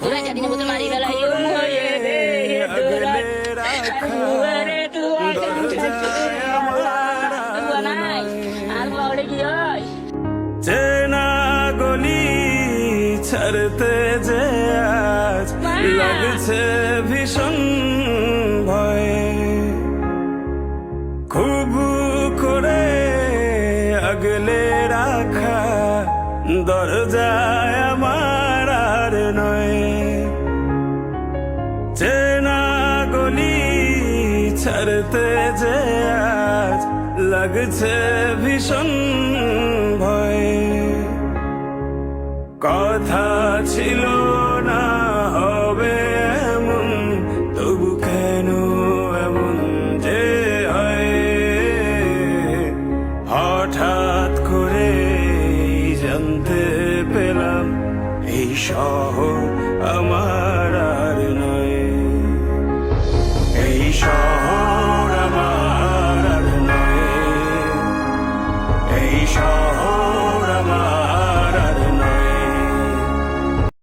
তোরা যেদিন মতো মারি বেলা চেনা গলি ছাড়তে যে আজ লাগছে ভীষণ ভয়, খুব করে আগলে রাখা দরজায় আমার আর নয়। চেনা গলি ছাড়তে যে আজ লাগছে ভীষণ ভয়, কথা ছিল